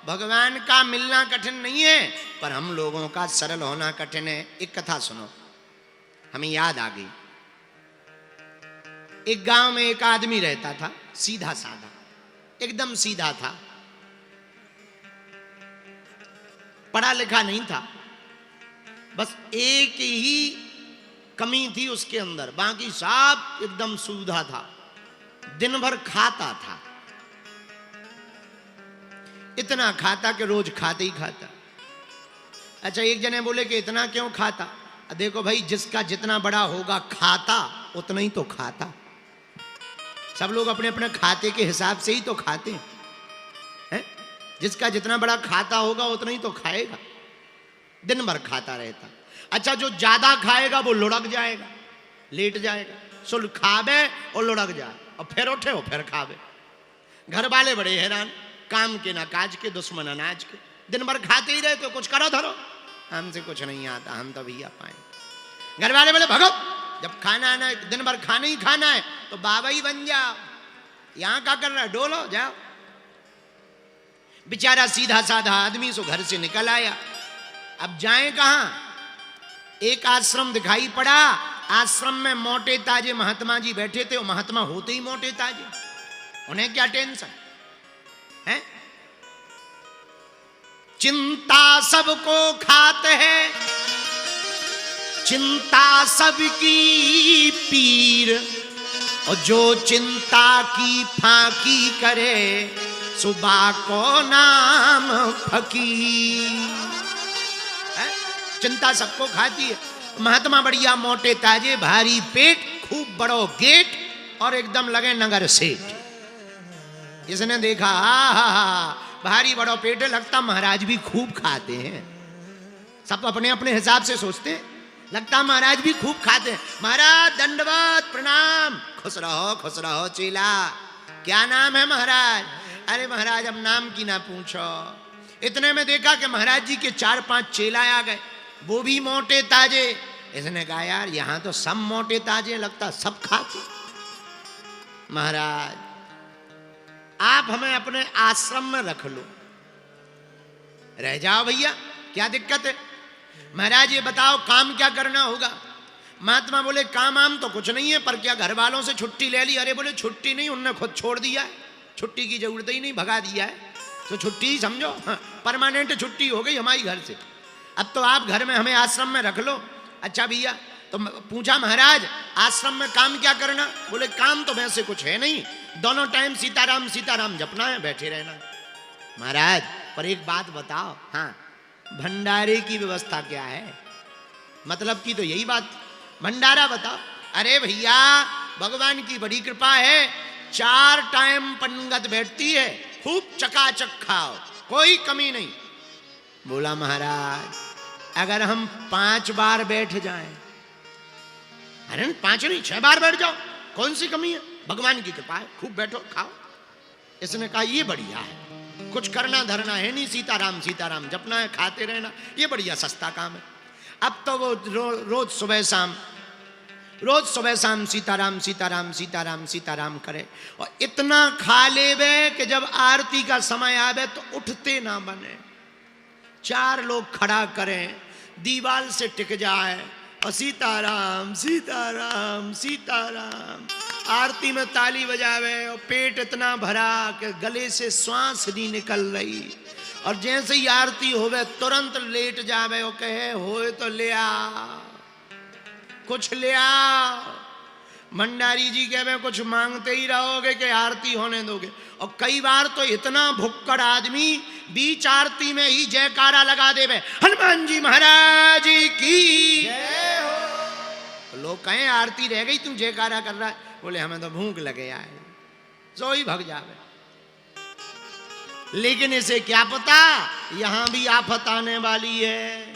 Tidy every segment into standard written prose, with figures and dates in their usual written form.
भगवान का मिलना कठिन नहीं है, पर हम लोगों का सरल होना कठिन है। एक कथा सुनो, हमें याद आ गई। एक गांव में एक आदमी रहता था, सीधा साधा, एकदम सीधा था, पढ़ा लिखा नहीं था, बस एक ही कमी थी उसके अंदर, बाकी सब एकदम सुविधा था। दिन भर खाता था, इतना खाता कि रोज खाते ही खाता। अच्छा, एक जने बोले कि इतना क्यों खाता? देखो भाई, जिसका जितना बड़ा होगा खाता उतना ही तो खाता। सब लोग अपने अपने खाते के हिसाब से ही तो खाते हैं। जिसका जितना बड़ा खाता होगा उतना ही तो खाएगा, दिन भर खाता रहता। अच्छा, जो ज्यादा खाएगा वो लुढ़क जाएगा, लेट जाएगा, सुल खावे और लुढ़क जाए, और फिर उठे और फिर खावे। घर वाले बड़े हैरान, काम के ना काज के, दुश्मन अनाज के, दिन भर खाते ही रहते हो, कुछ करो धरो। हमसे कुछ नहीं आता, हम तो भैया पाए। घर वाले बोले भगो, जब खाना आना है, दिन भर खाना ही खाना है तो बाबा ही बन जाओ, यहां क्या कर रहा है, डोलो जाओ। बेचारा सीधा साधा आदमी सो घर से निकल आया। अब जाए कहां? एक आश्रम दिखाई पड़ा। आश्रम में मोटे ताजे महात्मा जी बैठे थे। वो महात्मा होते ही मोटे ताजे, उन्हें क्या टेंशन है? चिंता सबको खाते हैं, चिंता सबकी पीर, और जो चिंता की फाकी करे सुबह को नाम फकीर। चिंता सबको खाती है। महात्मा बढ़िया मोटे ताजे, भारी पेट, खूब बड़ो गेट, और एकदम लगे नगर सेठ। इसने देखा, भारी बड़ो पेट, लगता महाराज भी खूब खाते हैं। सब अपने अपने हिसाब से सोचते हैं, लगता महाराज भी खूब खाते हैं। महाराज दंडवत प्रणाम। खुश रहो चेला। क्या नाम है महाराज? अरे महाराज, अब नाम की ना पूछो। इतने में देखा कि महाराज जी के 4-5 चेला आ गए, वो भी मोटे ताजे। इसने कहा यार, यहां तो सब मोटे ताजे, लगता सब खाते। महाराज, आप हमें अपने आश्रम में रख लो, रह जाओ भैया, क्या दिक्कत है? महाराज ये बताओ काम क्या करना होगा? महात्मा बोले काम आम तो कुछ नहीं है, पर क्या घर वालों से छुट्टी ले ली? अरे बोले छुट्टी नहीं, उनने खुद छोड़ दिया है, छुट्टी की जरूरत ही नहीं, भगा दिया है, तो छुट्टी ही समझो। हाँ, परमानेंट छुट्टी हो गई हमारी घर से। अब तो आप घर में हमें आश्रम में रख लो। अच्छा भैया, तो पूछा महाराज आश्रम में काम क्या करना? बोले काम तो वैसे कुछ है नहीं, दोनों टाइम सीताराम सीताराम जपना है, बैठे रहना। महाराज पर एक बात बताओ, हाँ, भंडारे की व्यवस्था क्या है? मतलब की तो यही बात, भंडारा बताओ। अरे भैया, भगवान की बड़ी कृपा है, 4 टाइम पंगत बैठती है, खूब चकाचक खाओ, कोई कमी नहीं। बोला महाराज अगर हम 5 बार बैठ जाएं? अरे 5 नहीं, 6 बार बैठ जाओ, कौन सी कमी है? भगवान की कृपा है, खूब बैठो खाओ। इसने कहा ये बढ़िया है, कुछ करना धरना है नहीं, सीताराम सीताराम जपना है, खाते रहना, ये बढ़िया सस्ता काम है। अब तो वो रोज सुबह शाम सीताराम सीताराम सीताराम सीताराम करे, और इतना खा लेवे कि जब आरती का समय आवे तो उठते ना बने। 4 लोग खड़ा करें, दीवार से टिक जाए, और सीताराम सीताराम सीताराम, आरती में ताली बजावे, और पेट इतना भरा कि गले से श्वास नहीं निकल रही, और जैसे ही आरती होवे तुरंत लेट जावे और कहे होए तो ले आ, कुछ ले आ। भंडारी जी कहे कुछ मांगते ही रहोगे कि आरती होने दोगे? और कई बार तो इतना भुक्कड़ आदमी बीच आरती में ही जयकारा लगा देवे, हनुमान जी महाराज की जय हो। लोग कहें आरती रह गई, तू जयकारा कर रहा है। बोले हमें तो भूख लगे आए, सो ही भग जावे। लेकिन इसे क्या पता यहां भी आफत आने वाली है।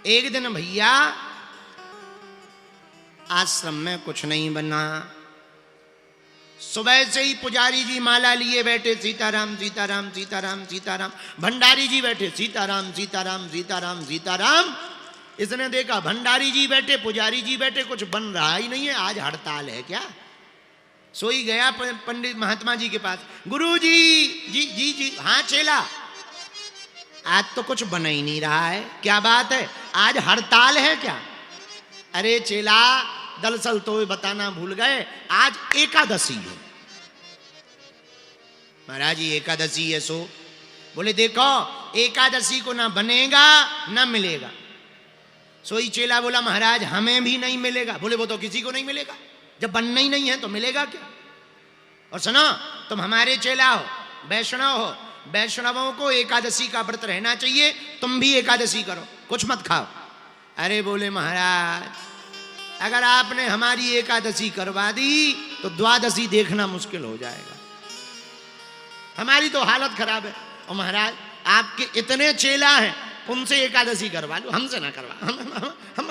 एक दिन भैया आश्रम में कुछ नहीं बना, सुबह से ही पुजारी जी माला लिए बैठे, सीताराम सीताराम सीताराम सीताराम, भंडारी जी बैठे सीताराम सीताराम सीताराम सीताराम। इसने देखा भंडारी जी बैठे, पुजारी जी बैठे, कुछ बन रहा ही नहीं है, आज हड़ताल है क्या? सोई गया पंडित महात्मा जी के पास, गुरु जी जी जी जी। हाँ चेला, आज तो कुछ बना ही नहीं रहा है, क्या बात है, आज हड़ताल है क्या? अरे चेला, दरअसल तो बताना भूल गए, आज एकादशी है। महाराज जी एकादशी है सो? बोले देखो एकादशी को ना बनेगा ना मिलेगा। सोई चेला बोला महाराज हमें भी नहीं मिलेगा। बोले वो तो किसी को नहीं मिलेगा, जब बनना ही नहीं है तो मिलेगा क्या? और सुनो, तुम हमारे चेला हो, वैष्णव हो, वैष्णवों को एकादशी का व्रत रहना चाहिए, तुम भी एकादशी करो, कुछ मत खाओ। अरे बोले महाराज अगर आपने हमारी एकादशी करवा दी तो द्वादशी देखना मुश्किल हो जाएगा, हमारी तो हालत खराब है। और महाराज आपके इतने चेला हैं, उनसे एकादशी करवा लो, हमसे ना करवा,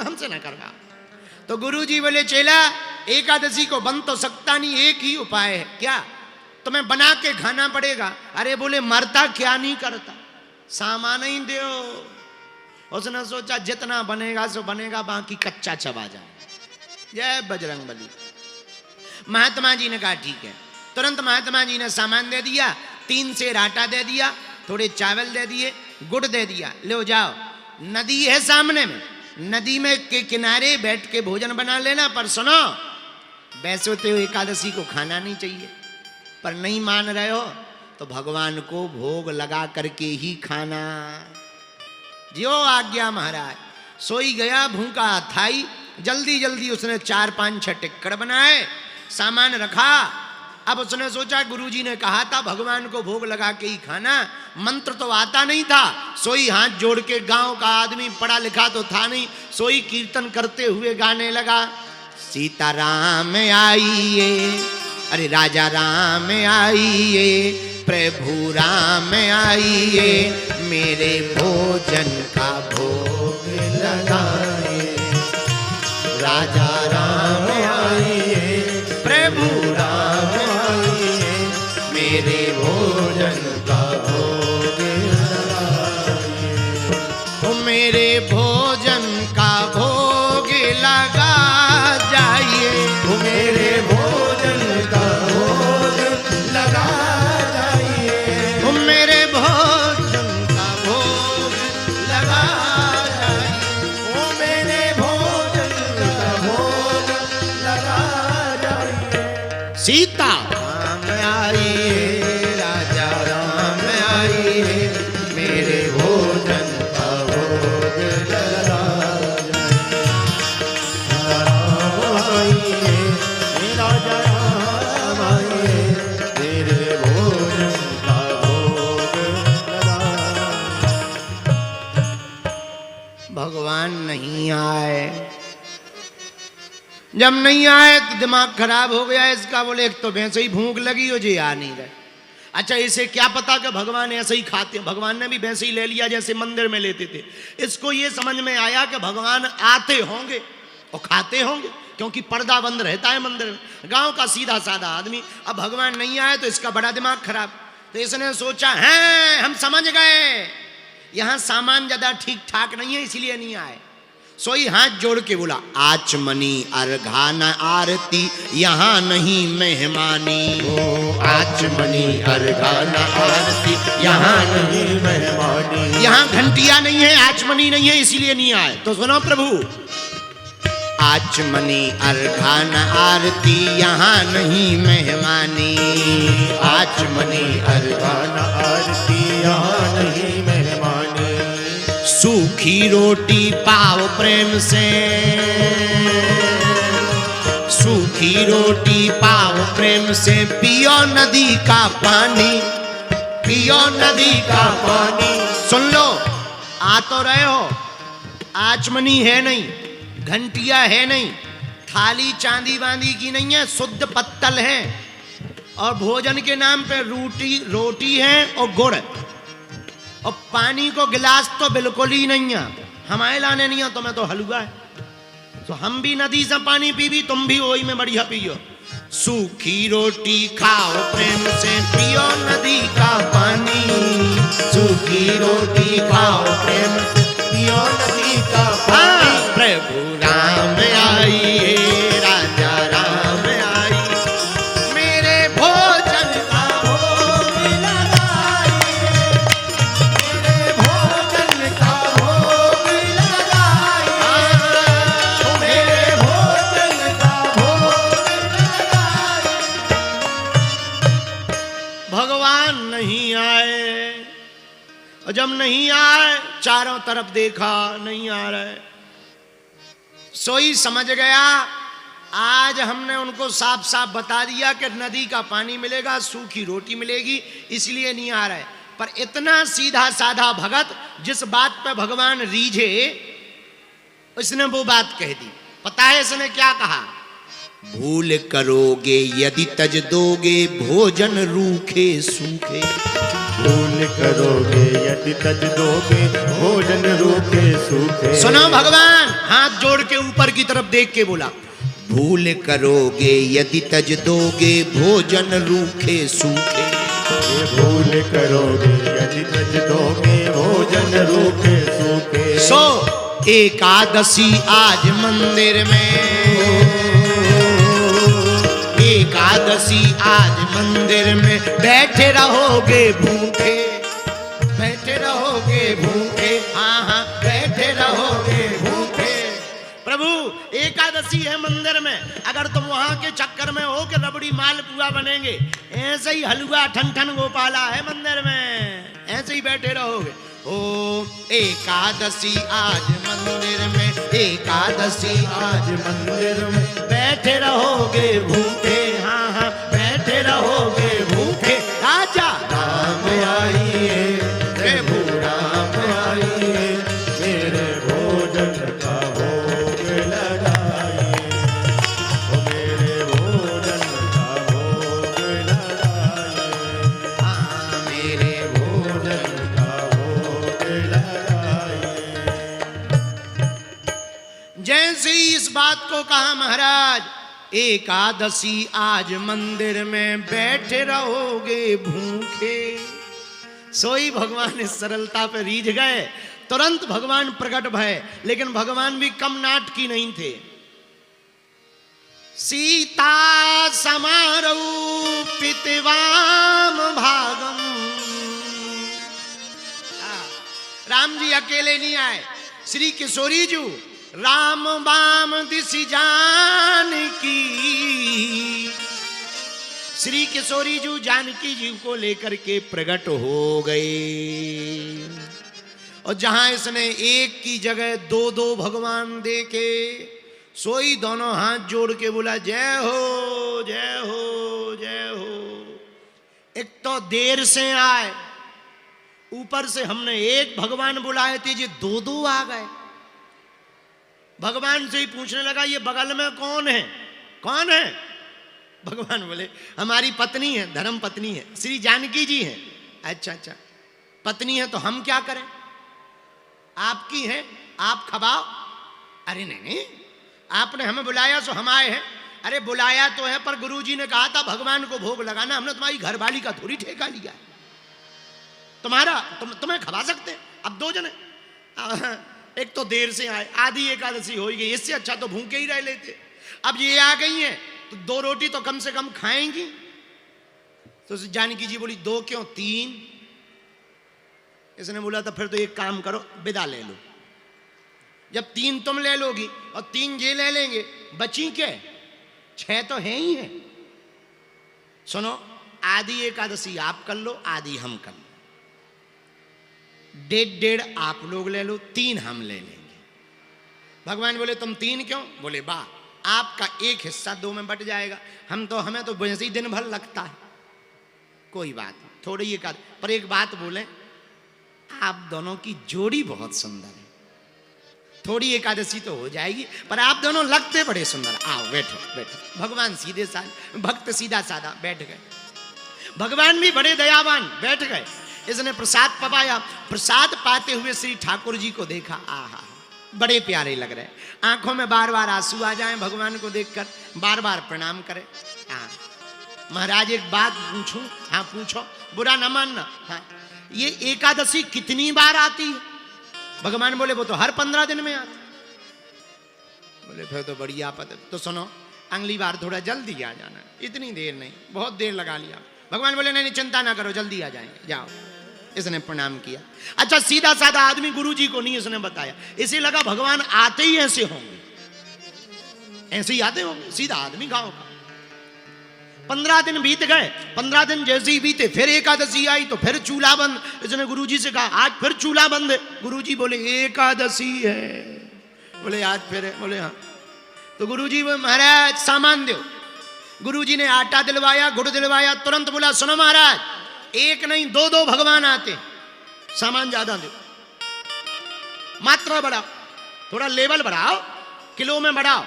हमसे ना करवा। तो गुरुजी बोले चेला एकादशी को बन तो सकता नहीं, एक ही उपाय है। क्या? तुम्हें बना के खाना पड़ेगा। अरे बोले मरता क्या नहीं करता, सामान ही दो। उसने सोचा जितना बनेगा सो बनेगा, बाकी कच्चा चबा जाए। जय बजरंगबली। महात्मा जी ने कहा ठीक है। तुरंत महात्मा जी ने सामान दे दिया, 3 सेर आटा दे दिया, थोड़े चावल दे दिए, गुड़ दे दिया, ले जाओ, नदी है सामने में, नदी में के किनारे बैठ के भोजन बना लेना। पर सुनो, वैसे तो एकादशी को खाना नहीं चाहिए, पर नहीं मान रहे हो तो भगवान को भोग लगा करके ही खाना। जो आज्ञा महाराज। सोई गया भूखा थाई, जल्दी जल्दी उसने 4, 5, 6 टिक्कड़ बनाए, सामान रखा। अब उसने सोचा गुरुजी ने कहा था भगवान को भोग लगा के ही खाना, मंत्र तो आता नहीं था। सोई हाथ जोड़ के, गांव का आदमी पढ़ा लिखा तो था नहीं, सोई कीर्तन करते हुए गाने लगा, सीताराम आइए, अरे राजा राम आइए, प्रभु राम आइए, मेरे भोजन का भोग लगाए, राजा राम आइए, प्रभु राम आइए, मेरे भोजन का भोग लगाए, ओ मेरे भोजन का भोग लगा जाइए, ओ मेरे भोजन का भोग लगा जाइए, ओ मेरे भोजन का भोग लगा जाइए, ओ मेरे भोजन का भोग लगा जाइए। सीता राम आइए, राजा राम आइए, मेरे भोजन का भोग लगा जाइए, राम आइए, राजा राम आइए, मेरे भोजन का भोग लगा। भगवान नहीं आए। जब नहीं आए तो दिमाग खराब हो गया इसका। बोले एक तो वैसे ही भूख लगी हो, जी आ नहीं रहे। अच्छा इसे क्या पता कि भगवान ऐसे ही खाते हैं, भगवान ने भी वैसे ही ले लिया जैसे मंदिर में लेते थे। इसको ये समझ में आया कि भगवान आते होंगे और खाते होंगे, क्योंकि पर्दा बंद रहता है मंदिर में, गांव का सीधा साधा आदमी। अब भगवान नहीं आए तो इसका बड़ा दिमाग खराब। तो इसने सोचा है हम समझ गए, यहां सामान ज्यादा ठीक ठाक नहीं है इसलिए नहीं आए। सोई हाथ जोड़ के बोला, आचमनी अर्घाना आरती यहाँ नहीं मेहमानी, ओ आचमनी अर्घाना आरती यहाँ नहीं मेहमानी, यहाँ घंटिया नहीं है, आचमनी नहीं है, इसीलिए नहीं आए। तो सुनो प्रभु, आचमनी अर्घाना आरती यहाँ नहीं मेहमानी, आचमनी अर्घाना आरती यहाँ नहीं मेहमानी, सूखी रोटी पाव प्रेम से, सूखी रोटी पाव प्रेम से, पियो नदी का पानी, पियो नदी का पानी। सुन लो, आ तो रहे हो, आचमनी है नहीं, घंटिया है नहीं, थाली चांदी बांदी की नहीं है, शुद्ध पत्तल है, और भोजन के नाम पे रोटी है और गुड़, और पानी को गिलास तो बिल्कुल ही नहीं है, हमारे लाने नहीं है, तुम्हें तो हलवा है। तो हम भी नदी से पानी पी भी, तुम भी वही में बढ़िया पियो। सूखी रोटी खाओ प्रेम से, पियो नदी का पानी, सूखी रोटी खाओ प्रेम से, पियो नदी का पानी। प्रभु राम आइए, राजा राम आइए, आए, और जब नहीं आए चारों तरफ देखा नहीं आ रहे, सोई समझ गया आज हमने उनको साफ साफ बता दिया कि नदी का पानी मिलेगा, सूखी रोटी मिलेगी, इसलिए नहीं आ रहे। पर इतना सीधा साधा भगत जिस बात पे भगवान रीझे उसने वो बात कह दी। पता है इसने क्या कहा? भूल करोगे यदि तज दोगे भोजन रूखे सूखे। भूल करोगे यदि तज दोगे भोजन रूखे सूखे। सुनो, भगवान हाथ जोड़ के ऊपर की तरफ देख के बोला, भूल करोगे यदि तज दोगे भोजन रूखे सूखे। भूल करोगे यदि तज दोगे भोजन रूखे सूखे। सो एकादशी आज मंदिर में, एकादशी आज मंदिर में बैठे रहोगे भूखे, बैठे रहोगे भूखे, हाँ हाँ बैठे रहोगे भूखे। प्रभु एकादशी है मंदिर में, अगर तुम वहां के चक्कर में हो कि रबड़ी मालपुआ बनेंगे, ऐसे ही हलवा ठन ठन गोपाला है मंदिर में, ऐसे ही बैठे रहोगे। ओ एकादशी आज मंदिर में, एकादशी आज मंदिर में बैठे रहोगे भूखे, हाँ हाँ बैठे रहोगे भूखे। राजा राम आइए, प्रभु राम आइए, मेरे भोजन का भोग लगाइए, मेरे भोजन का भोग लगाइए, हाँ मेरे भोजन का भोग लगाइए। जैसे ही इस बात को कहा महाराज, एकादशी आज मंदिर में बैठे रहोगे भूखे, सोई भगवान इस सरलता पे रीझ गए, तुरंत भगवान प्रकट भय। लेकिन भगवान भी कम नाटकी नहीं थे। सीता समारूपितवाम भागम, राम जी अकेले नहीं आए, श्री किशोरी जी राम बाम दिशि जानकी, श्री किशोरी जी जानकी जी को लेकर के प्रकट हो गए। और जहां इसने एक की जगह दो दो भगवान देखे, सोई दोनों हाथ जोड़ के बोला जय हो जय हो जय हो। एक तो देर से आए, ऊपर से हमने एक भगवान बुलाए थे, ये दो दो आ गए। भगवान से ही पूछने लगा ये बगल में कौन है, कौन है? भगवान बोले हमारी पत्नी है, धर्म पत्नी है, श्री जानकी जी हैं। अच्छा अच्छा, पत्नी है तो हम क्या करें, आपकी है आप खबाओ। अरे नहीं नहीं, आपने हमें बुलाया सो हम आए हैं। अरे बुलाया तो है, पर गुरुजी ने कहा था भगवान को भोग लगाना, हमने तुम्हारी घरवाली का थोड़ी ठेका लिया है, तुम्हारा तुम्हें खबा सकते। अब दो जने, एक तो देर से आए, आधी एकादशी हो गई, इससे अच्छा तो भूखे ही रह लेते। अब ये आ गई हैं तो दो रोटी तो कम से कम खाएंगी। तो जानकी जी बोली दो क्यों तीन? इसने बोला था फिर तो एक काम करो विदा ले लो, जब तीन तुम ले लोगी और तीन ये ले लेंगे, बची के छह तो है ही है। सुनो, आधी एकादशी आप कर लो, आधी हम कर लो, डेढ़ डेढ़ आप लोग ले लो, तीन हम ले लेंगे। भगवान बोले तुम तीन क्यों? बोले वाह, आपका एक हिस्सा दो में बट जाएगा, हमें तो वैसे ही दिन भर लगता है, कोई बात थोड़ी एकाद। पर एक बात बोले, आप दोनों की जोड़ी बहुत सुंदर है, थोड़ी एकादशी तो हो जाएगी, पर आप दोनों लगते बड़े सुंदर। आओ बैठो बैठो। भगवान सीधे साधे, भक्त सीधा साधा बैठ गए। भगवान भी बड़े दयावान बैठ गए। इसने प्रसाद पपाया, प्रसाद पाते हुए श्री ठाकुर जी को देखा, आहा बड़े प्यारे लग रहे, आंखों में बार बार आंसू आ जाएं भगवान को देखकर, बार बार प्रणाम करें। हाँ महाराज एक बात पूछूं? हाँ पूछो, बुरा न मानना। हाँ ये एकादशी कितनी बार आती है? भगवान बोले वो तो हर 15 दिन में आती। बोले फिर तो बड़ी आपत है। तो सुनो, अगली बार थोड़ा जल्दी आ जाना, इतनी देर नहीं, बहुत देर लगा लिया। भगवान बोले नहीं चिंता ना करो, जल्दी आ जाएंगे, जाओ। इसने प्रणाम किया। अच्छा सीधा साधा आदमी, गुरु जी को नहीं इसने बताया, इसे लगा भगवान आते ही ऐसे होंगे, ऐसे ही आते होंगे, सीधा आदमी गांव का। 15 दिन बीत गए। 15 दिन जैसे ही बीते फिर एकादशी आई तो फिर चूल्हा बंद। इसने गुरुजी से कहा आज फिर चूल्हा बंद है। गुरुजी बोले एकादशी है। बोले आज फिर है। बोले हाँ। तो गुरुजी बोले महाराज सामान दो। गुरुजी ने आटा दिलवाया, गुड़ दिलवाया। तुरंत बोला सुनो महाराज, एक नहीं दो दो भगवान आते, सामान ज्यादा दो, मात्रा बढ़ाओ, थोड़ा लेवल बढ़ाओ, किलो में बढ़ाओ।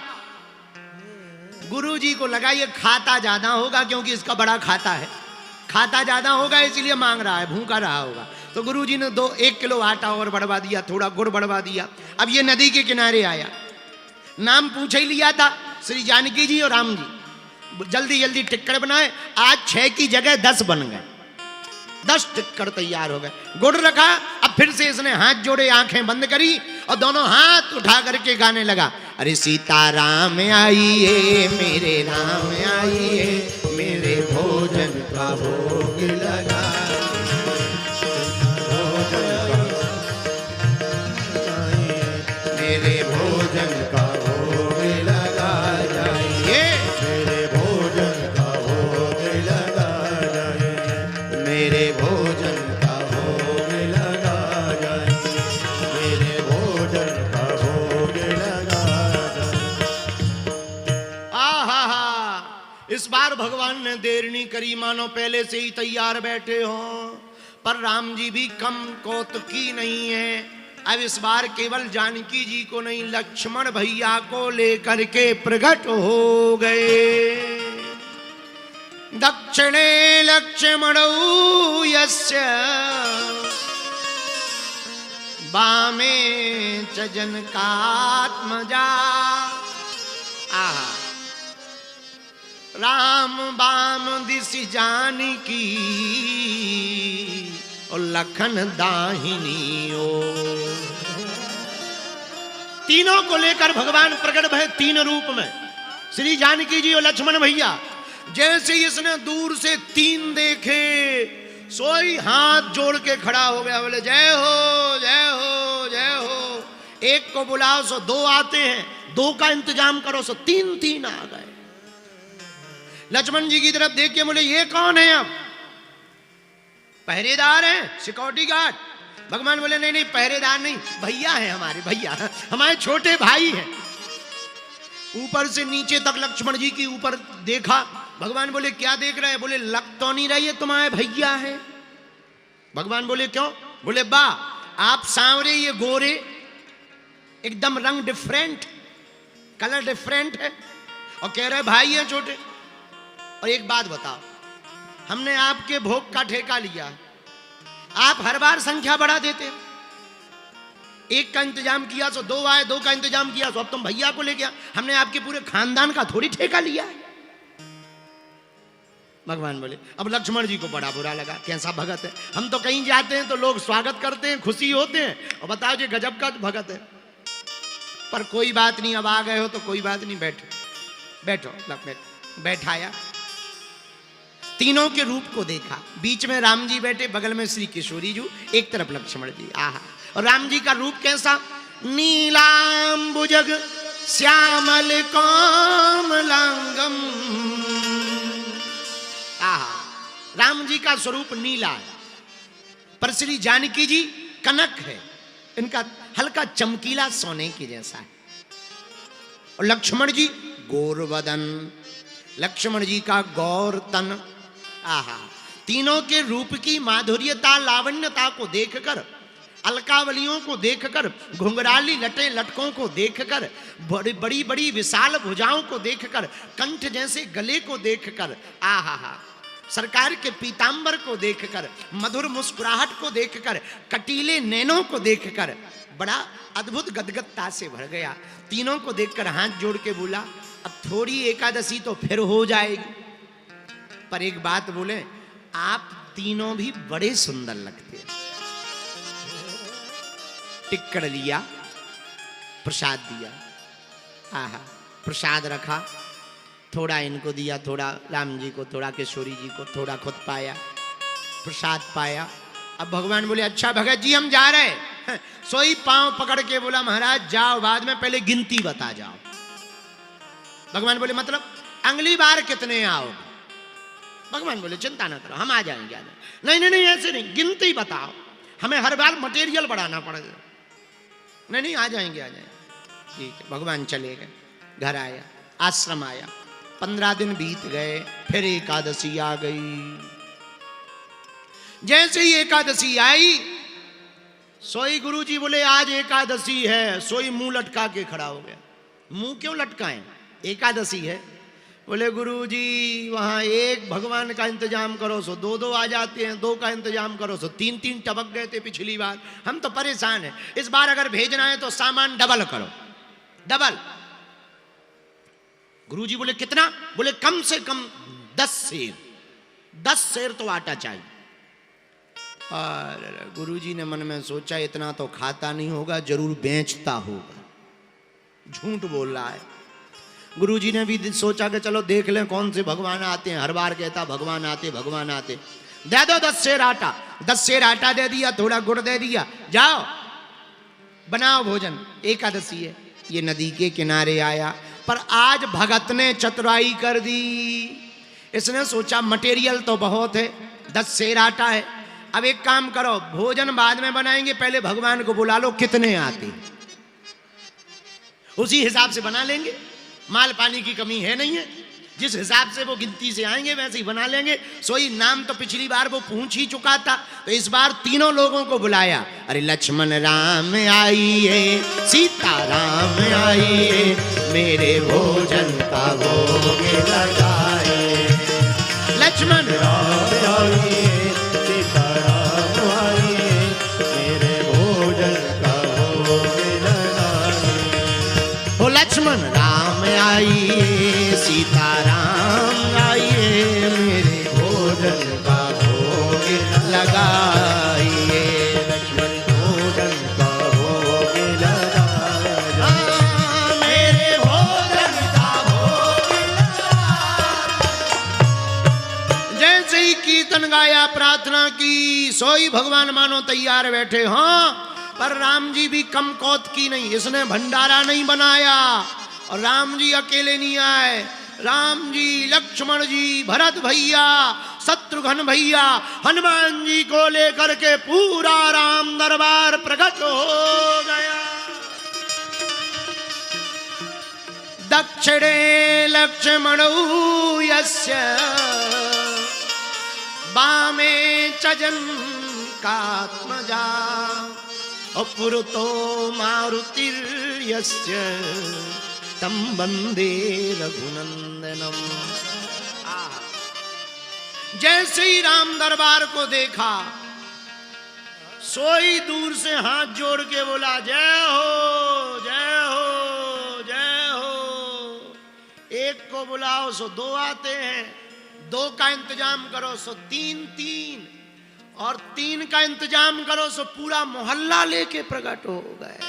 गुरुजी को लगा ये खाता ज्यादा होगा, क्योंकि इसका बड़ा खाता है, खाता ज्यादा होगा इसलिए मांग रहा है, भूखा रहा होगा। तो गुरुजी ने 1 किलो आटा और बढ़वा दिया, थोड़ा गुड़ बढ़वा दिया। अब ये नदी के किनारे आया, नाम पूछ ही लिया था श्री जानकी जी और राम जी। जल्दी जल्दी टिक्कर बनाए। आज 6 की जगह 10 बन गए, 10 टिक्कर तैयार हो गए। गुड़ रखा। अब फिर से इसने हाथ जोड़े, आंखें बंद करी और दोनों हाथ उठा करके गाने लगा, अरे सीता राम आइए मेरे राम आइए, मेरे भोजन का भोग लगा, मेरे भोजन का भोग लगा जाइए, मेरे भोजन का भोग लगा जाइए, मेरे भोजन का भोग लगा जाइए, मेरे भोजन का भोग लगा जाइए। आहा, इस बार भगवान ने देर नहीं करी, मानो पहले से ही तैयार बैठे हो। पर राम जी भी कम कौतुकी नहीं है। अब इस बार केवल जानकी जी को नहीं, लक्ष्मण भैया को लेकर के प्रकट हो गए। दक्षिणे लक्ष्मणौ यस्य वामे च जनकात्मजा। आहा, राम बाम दिशि जानकी और लखन दाहिनी ओर। तीनों को लेकर भगवान प्रकट भय 3 रूप में, श्री जानकी जी और लक्ष्मण भैया। जैसे ही इसने दूर से 3 देखे, सोई हाथ जोड़ के खड़ा हो गया, बोले जय हो जय हो जय हो। एक को बुलाओ सो 2 आते हैं, 2 का इंतजाम करो सो 3 आ गए। लक्ष्मण जी की तरफ देख के बोले ये कौन है? अब पहरेदार हैं, सिक्योरिटी गार्ड। भगवान बोले नहीं नहीं, पहरेदार नहीं, भैया है हमारे, भैया हमारे छोटे भाई हैं। ऊपर से नीचे तक लक्ष्मण जी की ऊपर देखा। भगवान बोले क्या देख रहे हैं? बोले लग तो नहीं रही है तुम्हारे भैया है। भगवान बोले क्यों? बोले बा आप सांवरे, ये गोरे, एकदम रंग डिफरेंट, कलर डिफरेंट है, और कह रहे भाई है छोटे। और एक बात बताओ, हमने आपके भोग का ठेका लिया, आप हर बार संख्या बढ़ा देते। 1 का इंतजाम किया सो 2 आए, 2 का इंतजाम किया सो अब तुम भैया को ले गया। हमने आपके पूरे खानदान का थोड़ी ठेका लिया है। भगवान बोले, अब लक्ष्मण जी को बड़ा बुरा लगा, कैसा भगत है। हम तो कहीं जाते हैं तो लोग स्वागत करते हैं, खुशी होते हैं, और बताओ जी गजब का भगत है। पर कोई बात नहीं, अब आ गए हो तो कोई बात नहीं, बैठो बैठो। बैठाया, तीनों के रूप को देखा। बीच में राम जी बैठे, बगल में श्री किशोरी जी, एक तरफ लक्ष्मण जी। आहा, और राम जी का रूप कैसा? नीलांबुजग श्यामल कोमलांगम। आहा, राम जी का स्वरूप नीला है, पर श्री जानकी जी कनक है, इनका हल्का चमकीला सोने के जैसा है। और लक्ष्मण जी गोरवदन, लक्ष्मण जी का गौर तन। आहा, तीनों के रूप की माधुर्यता लावण्यता को देखकर, अलकावलियों को देखकर, घुंघराली लटे लटकों को देखकर, बड़ी बड़ी बड़ी विशाल भुजाओं को देखकर, कंठ जैसे गले को देखकर, आहा, सरकार के पीतांबर को देखकर, मधुर मुस्कुराहट को देखकर, कटीले नैनों को देखकर बड़ा अद्भुत गदगदता से भर गया। तीनों को देखकर हाथ जोड़ के बोला, अब थोड़ी एकादशी तो फिर हो जाएगी, पर एक बात बोले, आप तीनों भी बड़े सुंदर लगते हैं। टिक्कर लिया, प्रसाद दिया। आहा, प्रसाद रखा, थोड़ा इनको दिया, थोड़ा राम जी को, थोड़ा किशोरी जी को, थोड़ा खुद पाया, प्रसाद पाया। अब भगवान बोले अच्छा भगत जी हम जा रहे हैं। सोई पांव पकड़ के बोला महाराज जाओ, बाद में पहले गिनती बता जाओ। भगवान बोले मतलब अगली बार कितने आओगे? भगवान बोले चिंता ना करो, हम आ जाएंगे, आ जाएंगे। नहीं नहीं नहीं, ऐसे नहीं, गिनती बताओ, हमें हर बार मटेरियल बढ़ाना पड़ेगा। नहीं नहीं, आ जाएंगे, आ जाएंगे। ठीक है, भगवान चले गए, घर आया, आश्रम आया, 15 दिन बीत गए, फिर एकादशी आ गई। जैसे ही एकादशी आई, सोई गुरुजी बोले आज एकादशी है, सोई मुंह लटका के खड़ा हो गया। मुंह क्यों लटकाएं, एकादशी है। बोले गुरुजी वहां एक भगवान का इंतजाम करो सो दो दो आ जाते हैं, दो का इंतजाम करो सो तीन तीन टपक गए थे पिछली बार, हम तो परेशान हैं, इस बार अगर भेजना है तो सामान डबल करो, डबल। गुरुजी बोले कितना? बोले कम से कम 10 सेर, 10 सेर तो आटा चाहिए। और गुरुजी ने मन में सोचा इतना तो खाता नहीं होगा, जरूर बेचता होगा, झूठ बोल रहा है। गुरुजी ने भी सोचा कि चलो देख लें कौन से भगवान आते हैं, हर बार कहता भगवान आते भगवान आते। दे दो 10 सेर आटा, 10 सेर आटा दे दिया, थोड़ा गुड़ दे दिया, जाओ बनाओ भोजन, एकादशी है। ये नदी के किनारे आया, पर आज भगत ने चतुराई कर दी। इसने सोचा मटेरियल तो बहुत है, 10 सेर आटा है, अब एक काम करो भोजन बाद में बनाएंगे, पहले भगवान को बुला लो कितने आते, उसी हिसाब से बना लेंगे, माल पानी की कमी है नहीं है, जिस हिसाब से वो गिनती से आएंगे वैसे ही बना लेंगे। सोई नाम तो पिछली बार वो पूछ ही चुका था, तो इस बार तीनों लोगों को बुलाया। अरे लक्ष्मण राम आइए, सीता राम आइए, मेरे भोजन का भोग लगाए। लक्ष्मण राम आइए, सीता राम आइए, मेरे भोजन का भोग लगाए। हो लक्ष्मण राम आइए, सीता राम आइए, मेरे भोजन का भोग लगाइए। लक्ष्मण भोजन का भोग लगाए, मेरे भोजन का भोग जैसे ही कीर्तन गाया, प्रार्थना की, सोई भगवान मानो तैयार बैठे। हाँ, पर राम जी भी कम कौत की नहीं, इसने भंडारा नहीं बनाया, और राम जी अकेले नहीं आए, राम जी, लक्ष्मण जी, भरत भैया, शत्रुघ्न भैया, हनुमान जी को लेकर के पूरा राम दरबार प्रकट हो गया। दक्षिणे लक्ष्मणौ यस्य, वामे च जनकात्मजा, पुरतो मारुतिर्यस्य, तम वंदे रघुनंदनम। जैसे ही राम दरबार को देखा, सोई दूर से हाथ जोड़ के बोला जय हो जय हो जय हो। एक को बुलाओ सो 2 आते हैं, 2 का इंतजाम करो सो 3 3, और 3 का इंतजाम करो सो पूरा मोहल्ला लेके प्रकट हो गए।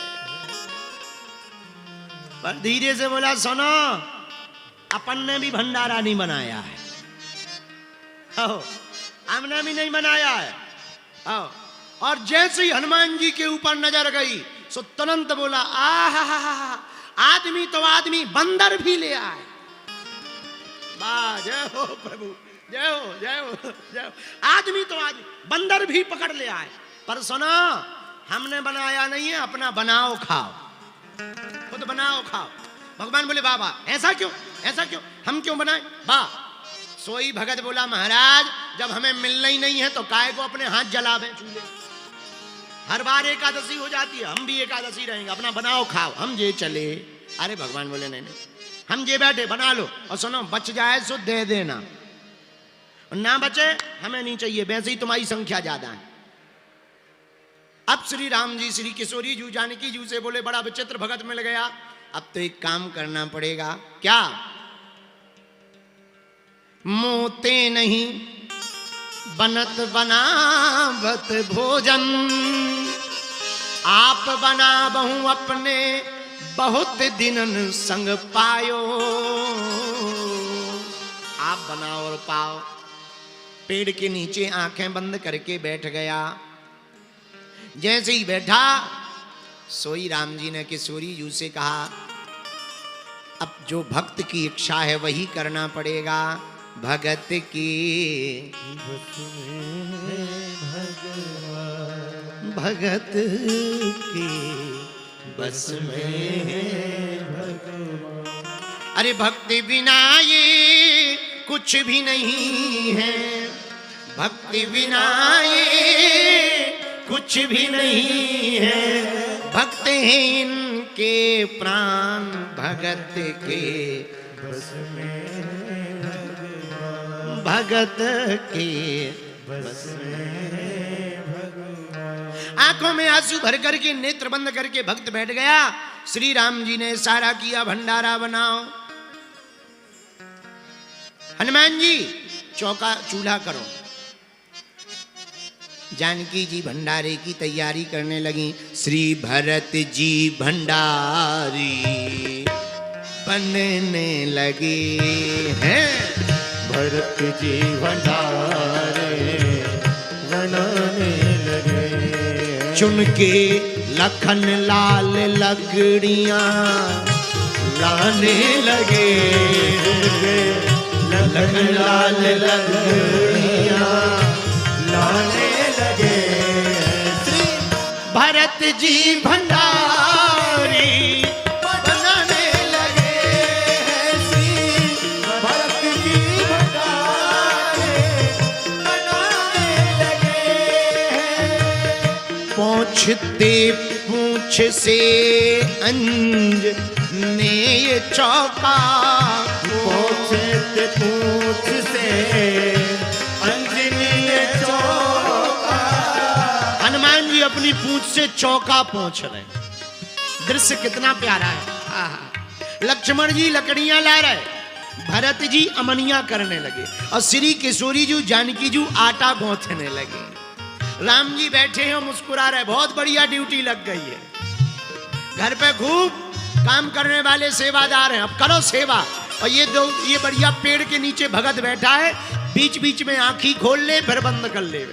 पर धीरे से बोला सुनो, अपन ने भी भंडारा नहीं बनाया है, हमने भी नहीं बनाया है। और जैसे ही हनुमान जी के ऊपर नजर गई, सो तुरंत बोला आहा, आदमी तो आदमी, बंदर भी ले आए। वाह, जय हो प्रभु, जय हो जय हो जय हो। आदमी तो आदमी, बंदर भी पकड़ ले आए। पर सुनो, हमने बनाया नहीं है, अपना बनाओ खाओ, खुद बनाओ खाओ। भगवान बोले बाबा ऐसा क्यों, ऐसा क्यों, हम क्यों बनाए बा। सोई भगत बोला महाराज, जब हमें मिलना ही नहीं है तो काय को अपने हाथ जलावे चूल्हे। हर बार एकादशी हो जाती है, हम भी एकादशी रहेंगे, अपना बनाओ खाओ, हम जे चले। अरे भगवान बोले नहीं नहीं, हम जे बैठे बना लो, और सुनो बच जाए सो दे देना, ना बचे हमें नहीं चाहिए, वैसे ही तुम्हारी संख्या ज्यादा है। अब श्री राम जी श्री किशोरी जू जानकी जू से बोले बड़ा विचित्र भगत मिल गया, अब तो एक काम करना पड़ेगा। क्या? मोते नहीं बनत बनावत भोजन, आप बना बहु अपने बहुत दिनन संग पायो। आप बनाओ और पाओ। पेड़ के नीचे आंखें बंद करके बैठ गया। जैसे ही बैठा, सोई राम जी ने किशोरी जू से कहा अब जो भक्त की इच्छा है वही करना पड़ेगा। भगत की, बस में भगवान, भगत की बस में भगवान। अरे भक्ति बिना ये कुछ भी नहीं है, भक्ति बिना ये कुछ भी नहीं है, भक्त हैं इनके प्राण भगत के बस में भगवान, भगत के बस में भगवान। आंखों में आंसू भर करके नेत्र बंद करके भक्त बैठ गया। श्री राम जी ने इशारा किया भंडारा बनाओ। हनुमान जी चौका चूल्हा करो। जानकी जी भंडारे की तैयारी करने लगी। श्री भरत जी भंडारी बनने लगे हैं। भरत जी भंडारे बनाने लगे। चुन के लखन लाल लकड़ियां लाने लगे। लखन लाल लकड़ियां लाने लगे। श्री भरत जी भंडारी बनाने लगे हैं। श्री भरत जी भंडारे बनाने लगे हैं। पहुंचते पूछ से अंज ने ये चौका। पहुंचते पूछ से अंजनी चौका। हनुमान जी अपनी पूंछ से चौका पहुंच रहे। दृश्य कितना प्यारा है। आहा। लक्ष्मण जी लकड़ियां ला रहे, भरत जी अमनियां करने लगे और श्री किशोरी जी जानकी जी आटा गूंथने लगे। राम जी बैठे हैं मुस्कुरा रहे। बहुत बढ़िया ड्यूटी लग गई है। घर पे खूब काम करने वाले सेवादार हैं। अब करो सेवा। और ये बढ़िया पेड़ के नीचे भगत बैठा है। बीच बीच में आंखी खोल ले फिर बंद कर ले।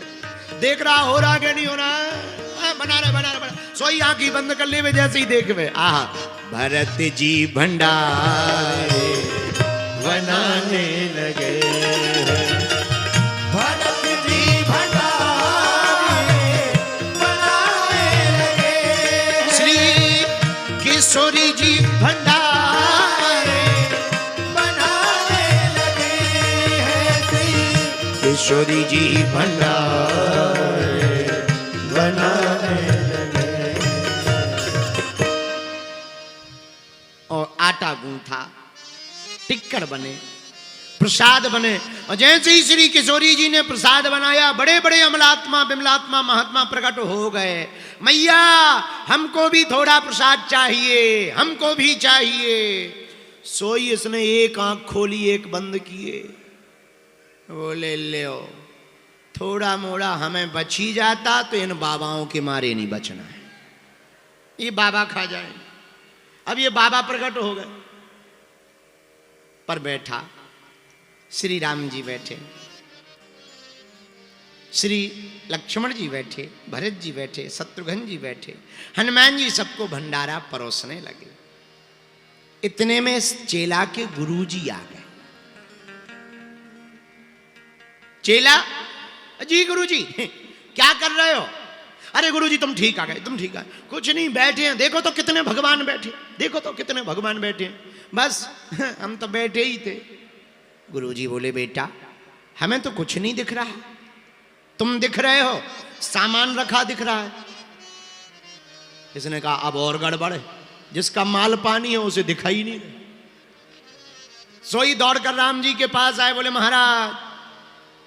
देख रहा हो रहा कि नहीं हो रहा। बना रहे सोई आंखी बंद कर ले जैसे ही देख वे। आहा भरत जी भंडारे बनाने लगे। भरत जी भंडारे बनाने लगे। श्री किशोरी जी भंडारे बनाने लगे हैं। श्री किशोरी जी भंडारे बनाने लगे। और आटा गूंथा, टिक्कर बने, प्रसाद बने। और जैसे ही श्री किशोरी जी ने प्रसाद बनाया बड़े बड़े अमलात्मा विमलात्मा महात्मा प्रकट हो गए। मैया हमको भी थोड़ा प्रसाद चाहिए, हमको भी चाहिए। सोई इसने एक आंख खोली एक बंद किए। बोले ले थोड़ा मोड़ा हमें बच ही जाता तो इन बाबाओं के मारे नहीं बचना है। ये बाबा खा जाए। अब ये बाबा प्रकट हो गए। पर बैठा श्री राम जी बैठे, श्री लक्ष्मण जी बैठे, भरत जी बैठे, शत्रुघ्न जी बैठे, हनुमान जी सबको भंडारा परोसने लगे। इतने में चेला के गुरु जी आ गए। चेला जी गुरु जी क्या कर रहे हो? अरे गुरु जी तुम ठीक आ गए, तुम ठीक आ गए। कुछ नहीं बैठे हैं, देखो तो कितने भगवान बैठे, देखो तो कितने भगवान बैठे हैं। बस हम तो बैठे ही थे। गुरुजी बोले बेटा हमें तो कुछ नहीं दिख रहा, तुम दिख रहे हो, सामान रखा दिख रहा है। इसने कहा अब और गड़बड़ है, जिसका माल पानी है उसे दिखाई नहीं दे। सोई दौड़कर राम जी के पास आए। बोले महाराज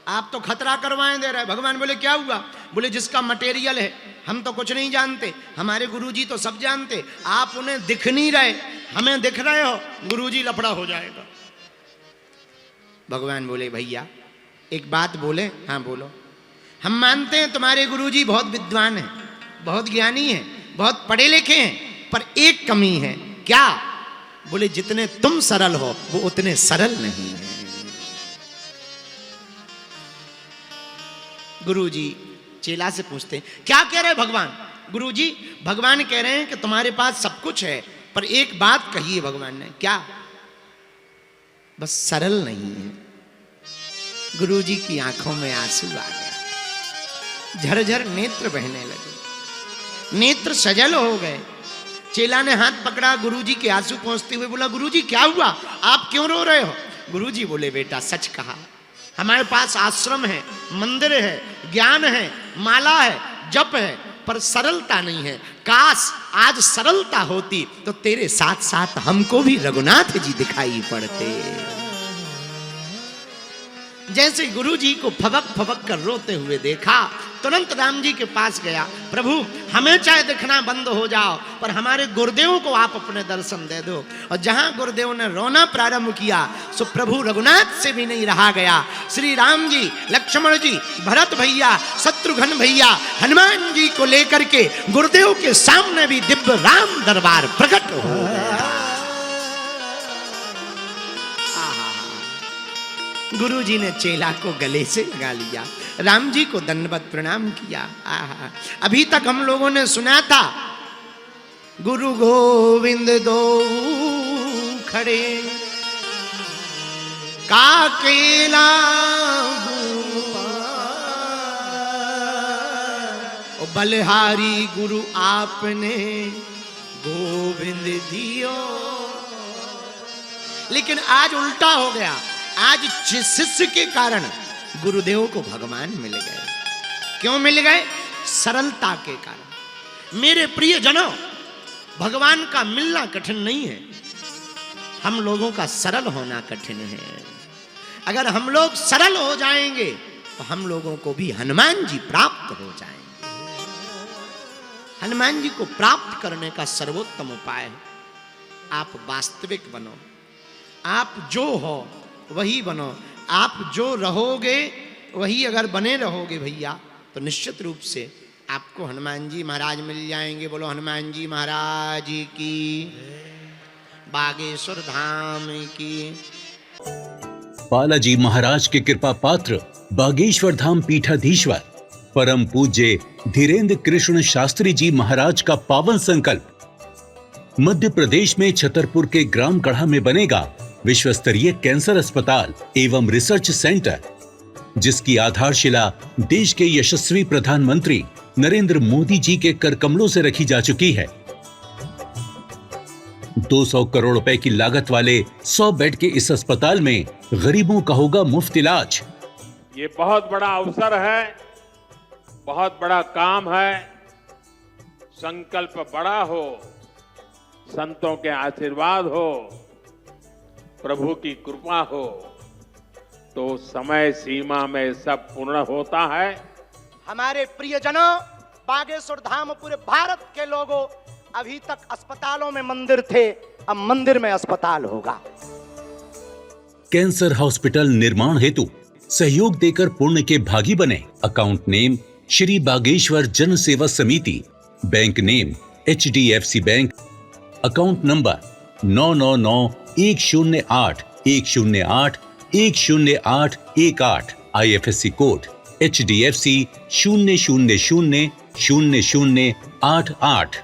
आप तो खतरा करवाएं दे रहे। भगवान बोले क्या हुआ? बोले जिसका मटेरियल है हम तो कुछ नहीं जानते, हमारे गुरुजी तो सब जानते, आप उन्हें दिख नहीं रहे, हमें दिख रहे हो, गुरुजी लफड़ा हो जाएगा। भगवान बोले भैया एक बात बोले? हाँ बोलो। हम मानते हैं तुम्हारे गुरुजी बहुत विद्वान हैं, बहुत ज्ञानी हैं, बहुत पढ़े लिखे हैं, पर एक कमी है। क्या? बोले जितने तुम सरल हो वो उतने सरल नहीं है। गुरुजी चेला से पूछते हैं क्या कह रहे भगवान? गुरुजी भगवान कह रहे हैं कि तुम्हारे पास सब कुछ है, पर एक बात कही है भगवान ने। क्या? बस सरल नहीं है। गुरुजी की आंखों में आंसू आ गया, झरझर नेत्र बहने लगे, नेत्र सजल हो गए। चेला ने हाथ पकड़ा, गुरुजी के आंसू पहुंचते हुए बोला, गुरुजी क्या हुआ, आप क्यों रो रहे हो? गुरुजी बोले, बेटा सच कहा, हमारे पास आश्रम है, मंदिर है, ज्ञान है, माला है, जप है, पर सरलता नहीं है। काश आज सरलता होती तो तेरे साथ साथ हमको भी रघुनाथ जी दिखाई पड़ते। जैसे गुरुजी को फबक फबक कर रोते हुए देखा, तुरंत राम जी के पास गया, प्रभु हमें चाहे दिखना बंद हो जाओ, पर हमारे गुरुदेव को आप अपने दर्शन दे दो। और जहां गुरुदेव ने रोना प्रारंभ किया, सो प्रभु रघुनाथ से भी नहीं रहा गया। श्री राम जी, लक्ष्मण जी, भरत भैया, शत्रुघ्न भैया, हनुमान जी को लेकर के गुरुदेव के सामने भी दिव्य राम दरबार प्रकट हो गया। गुरु जी ने चेला को गले से लगा लिया, राम जी को दंडवत प्रणाम किया। आहा, अभी तक हम लोगों ने सुना था, गुरु गोविंद दो खड़े काकेला बलिहारी गुरु आपने गोविंद दियो। लेकिन आज उल्टा हो गया, आज शिष्य के कारण गुरुदेव को भगवान मिल गए। क्यों मिल गए? सरलता के कारण। मेरे प्रिय जनों, भगवान का मिलना कठिन नहीं है, हम लोगों का सरल होना कठिन है। अगर हम लोग सरल हो जाएंगे तो हम लोगों को भी हनुमान जी प्राप्त हो जाएंगे। हनुमान जी को प्राप्त करने का सर्वोत्तम उपाय है, आप वास्तविक बनो, आप जो हो वही बनो। आप जो रहोगे वही अगर बने रहोगे भैया, तो निश्चित रूप से आपको हनुमान जी महाराज मिल जाएंगे। बोलो हनुमान जी महाराज की, बागेश्वर धाम की। बालाजी महाराज के कृपा पात्र बागेश्वर धाम पीठाधीश्वर परम पूज्य धीरेन्द्र कृष्ण शास्त्री जी महाराज का पावन संकल्प। मध्य प्रदेश में छतरपुर के ग्राम गढ़ा में बनेगा विश्व स्तरीय कैंसर अस्पताल एवं रिसर्च सेंटर, जिसकी आधारशिला देश के यशस्वी प्रधानमंत्री नरेंद्र मोदी जी के कर कमलों से रखी जा चुकी है। 200 करोड़ रुपए की लागत वाले 100 बेड के इस अस्पताल में गरीबों का होगा मुफ्त इलाज। ये बहुत बड़ा अवसर है, बहुत बड़ा काम है। संकल्प बड़ा हो, संतों के आशीर्वाद हो, प्रभु की कृपा हो, तो समय सीमा में सब पूर्ण होता है। हमारे प्रियजनों, बागेश्वर धाम पूरे भारत के लोगों, अभी तक अस्पतालों में मंदिर थे, अब मंदिर में अस्पताल होगा। कैंसर हॉस्पिटल निर्माण हेतु सहयोग देकर पुण्य के भागी बने। अकाउंट नेम श्री बागेश्वर जन सेवा समिति, bank name HDFC bank, account number 999108108118, IFSC code HDFC 0000088।